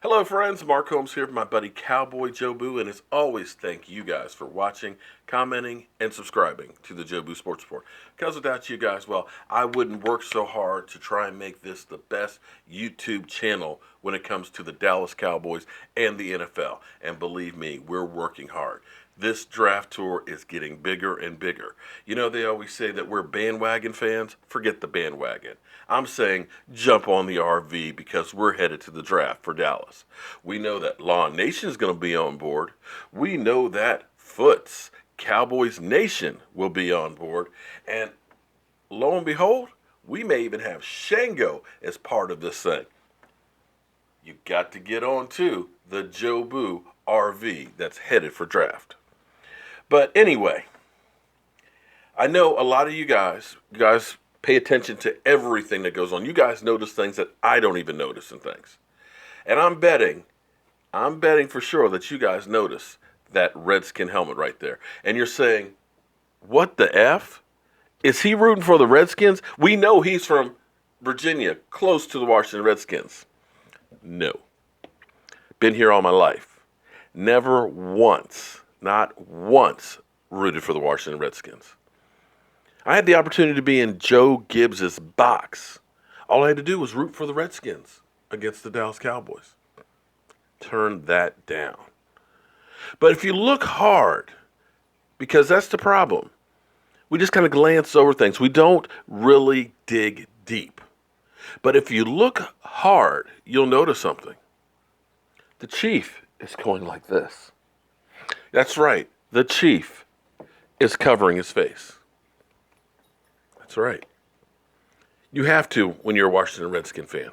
Hello, friends. Mark Holmes here with my buddy Cowboy Joe Boo, and as always, thank you guys for watching, commenting, and subscribing to the Joe Boo Sports Report. Because without you guys, well, I wouldn't work so hard to try and make this the best YouTube channel when it comes to the Dallas Cowboys and the NFL. And believe me, we're working hard. This draft tour is getting bigger and bigger. You know, they always say that we're bandwagon fans. Forget the bandwagon. I'm saying jump on the RV because we're headed to the draft for Dallas. We know that Law Nation is going to be on board. We know that Foots, Cowboys Nation, will be on board. And lo and behold, we may even have Shango as part of this thing. You got to get on to the Joe Boo RV that's headed for draft. But anyway, I know a lot of you guys pay attention to everything that goes on. You guys notice things that I don't even notice in things. And I'm betting for sure that you guys notice that Redskin helmet right there. And you're saying, what the F? Is he rooting for the Redskins? We know he's from Virginia, close to the Washington Redskins. No. Been here all my life. Never once, not once, rooted for the Washington Redskins. I had the opportunity to be in Joe Gibbs's box. All I had to do was root for the Redskins against the Dallas Cowboys. Turn that down. But if you look hard, because that's the problem, we just kind of glance over things. We don't really dig deep. But if you look hard, you'll notice something. The Chief is going like this. That's right. The Chief is covering his face. That's right. You have to when you're a Washington Redskin fan.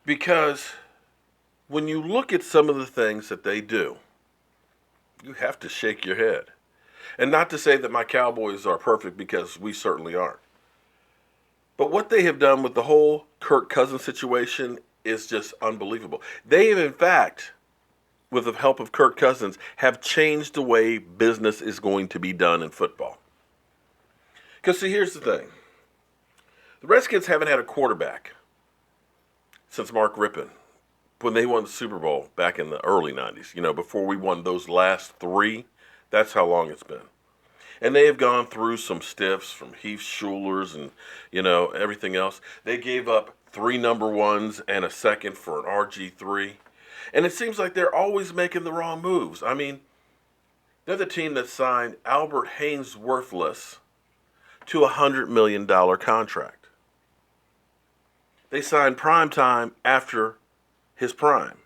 Because when you look at some of the things that they do, you have to shake your head. And not to say that my Cowboys are perfect, because we certainly aren't. But what they have done with the whole Kirk Cousins situation is just unbelievable. They have, in fact, with the help of Kirk Cousins, have changed the way business is going to be done in football. Because, see, here's the thing. The Redskins haven't had a quarterback since Mark Rippon, when they won the Super Bowl back in the early 90s. You know, before we won those last three, that's how long it's been. And they have gone through some stiffs from Heath Schulers and, you know, everything else. They gave up 3 number ones and a second for an RG3. And it seems like they're always making the wrong moves. I mean, they're the team that signed Albert Haynesworthless to a $100 million contract. They signed Primetime after his prime.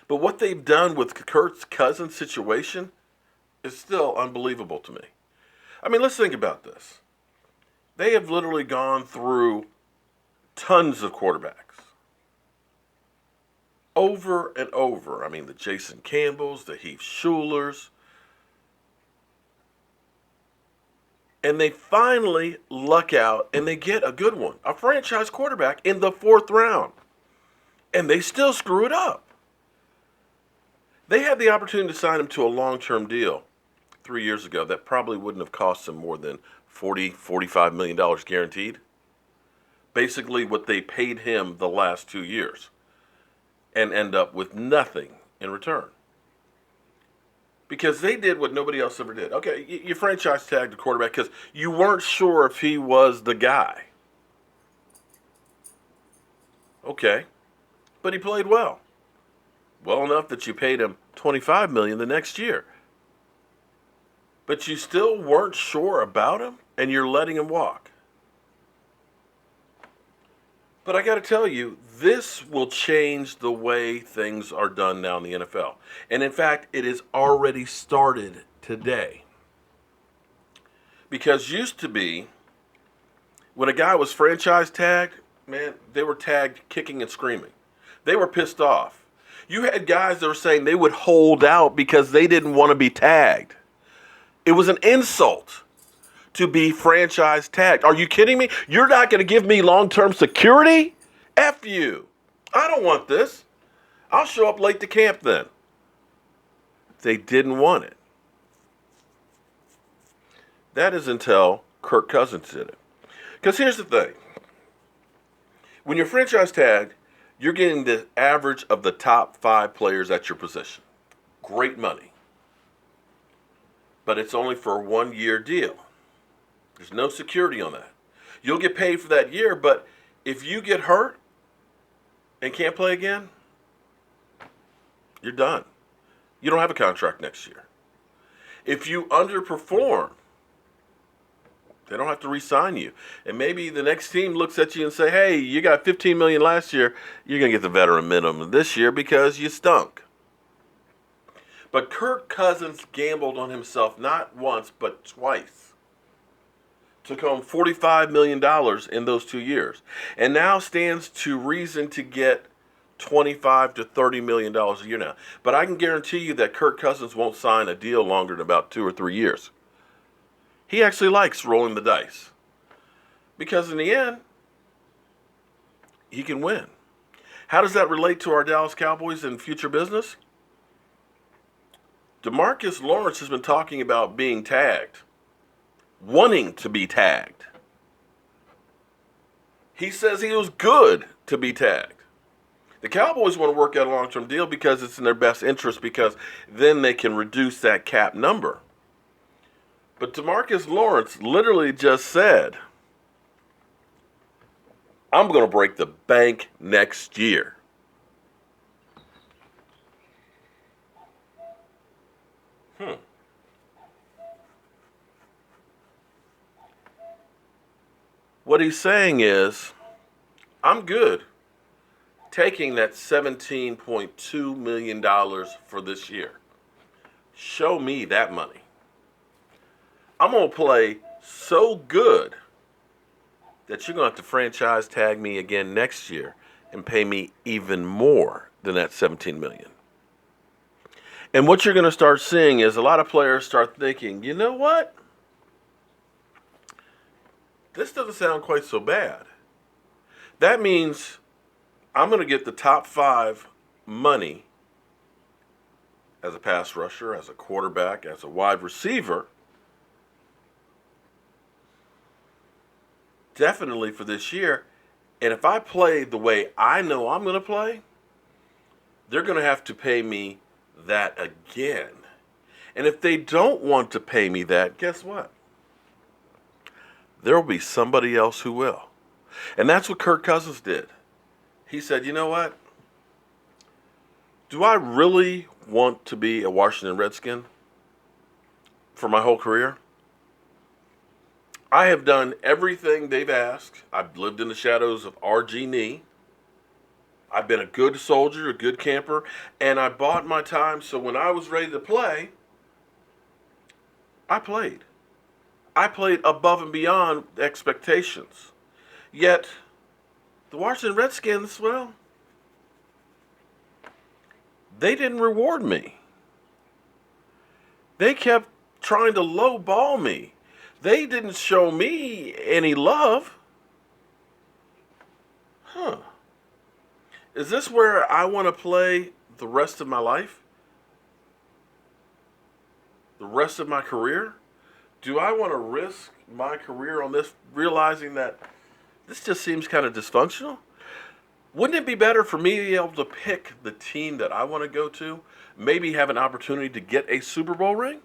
But what they've done with Kirk Cousins' situation is still unbelievable to me. I mean, let's think about this. They have literally gone through tons of quarterbacks. Over and over. I mean, the Jason Campbells, the Heath Schulers. And they finally luck out and they get a good one, a franchise quarterback in the 4th round. And they still screw it up. They had the opportunity to sign him to a long-term deal 3 years ago that probably wouldn't have cost them more than $45 million guaranteed. Basically what they paid him the last 2 years, and end up with nothing in return. Because they did what nobody else ever did. Okay, you franchise tagged the quarterback because you weren't sure if he was the guy. Okay, but he played well. Well enough that you paid him $25 million the next year. But you still weren't sure about him, and you're letting him walk. But I got to tell you, this will change the way things are done now in the NFL. And in fact, it has already started today. Because used to be, when a guy was franchise tagged, man, they were tagged kicking and screaming. They were pissed off. You had guys that were saying they would hold out because they didn't want to be tagged. It was an insult to be franchise tagged. Are you kidding me? You're not going to give me long-term security? F you. I don't want this. I'll show up late to camp then. They didn't want it. That is until Kirk Cousins did it. Because here's the thing. When you're franchise tagged, you're getting the average of the top 5 players at your position. Great money. But it's only for a 1-year deal. There's no security on that. You'll get paid for that year, but if you get hurt and can't play again, you're done. You don't have a contract next year. If you underperform, they don't have to re-sign you. And maybe the next team looks at you and say, hey, you got $15 million last year. You're going to get the veteran minimum this year because you stunk. But Kirk Cousins gambled on himself not once but twice. Took home $45 million in those 2 years. And now stands to reason to get $25 to $30 million a year now. But I can guarantee you that Kirk Cousins won't sign a deal longer than about 2 or 3 years. He actually likes rolling the dice. Because in the end, he can win. How does that relate to our Dallas Cowboys and future business? Demarcus Lawrence has been talking about being tagged, wanting to be tagged. He says he was good to be tagged. The Cowboys want to work out a long-term deal because it's in their best interest, because then they can reduce that cap number. But Demarcus Lawrence literally just said, I'm going to break the bank next year. What he's saying is, I'm good taking that $17.2 million for this year. Show me that money. I'm going to play so good that you're going to have to franchise tag me again next year and pay me even more than that $17 million. And what you're going to start seeing is a lot of players start thinking, you know what? This doesn't sound quite so bad. That means I'm going to get the top 5 money as a pass rusher, as a quarterback, as a wide receiver. Definitely for this year. And if I play the way I know I'm going to play, they're going to have to pay me that again. And if they don't want to pay me that, guess what? There will be somebody else who will. And that's what Kirk Cousins did. He said, you know what? Do I really want to be a Washington Redskin for my whole career? I have done everything they've asked. I've lived in the shadows of RG&E. I've been a good soldier, a good camper, and I bought my time, so when I was ready to play, I played. I played above and beyond expectations. Yet, the Washington Redskins, well, they didn't reward me. They kept trying to lowball me. They didn't show me any love. Is this where I want to play the rest of my life? The rest of my career? Do I want to risk my career on this, realizing that this just seems kind of dysfunctional? Wouldn't it be better for me to be able to pick the team that I want to go to? Maybe have an opportunity to get a Super Bowl ring?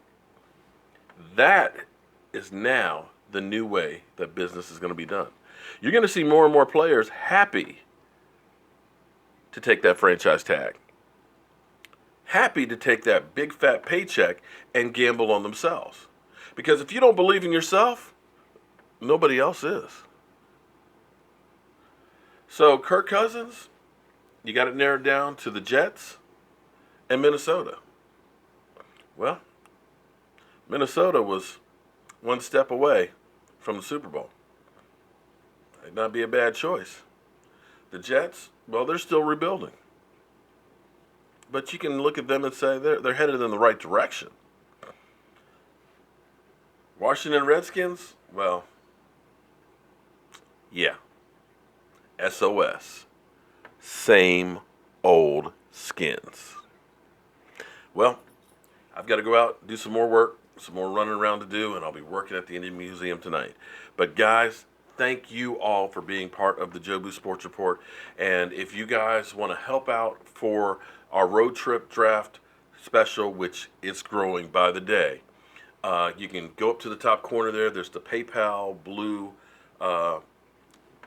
That is now the new way that business is going to be done. You're going to see more and more players happy to take that franchise tag. Happy to take that big fat paycheck and gamble on themselves. Because if you don't believe in yourself, nobody else is. So Kirk Cousins, you got it narrowed down to the Jets and Minnesota. Well, Minnesota was one step away from the Super Bowl. Might not be a bad choice. The Jets, well, they're still rebuilding. But you can look at them and say they're headed in the right direction. Washington Redskins, well, yeah. SOS. Same old skins. Well, I've got to go out, do some more work, some more running around to do, and I'll be working at the Indian Museum tonight. But guys, thank you all for being part of the Jobu Sports Report. And if you guys want to help out for our road trip draft special, which is growing by the day, you can go up to the top corner there. There's the PayPal blue uh,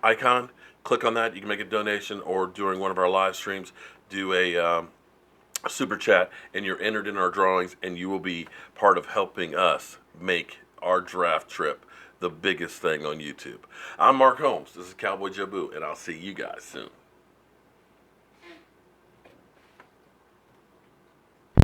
icon. Click on that. You can make a donation, or during one of our live streams, do a super chat, and you're entered in our drawings, and you will be part of helping us make our draft trip the biggest thing on YouTube. I'm Mark Holmes. This is Cowboy Jobu, and I'll see you guys soon.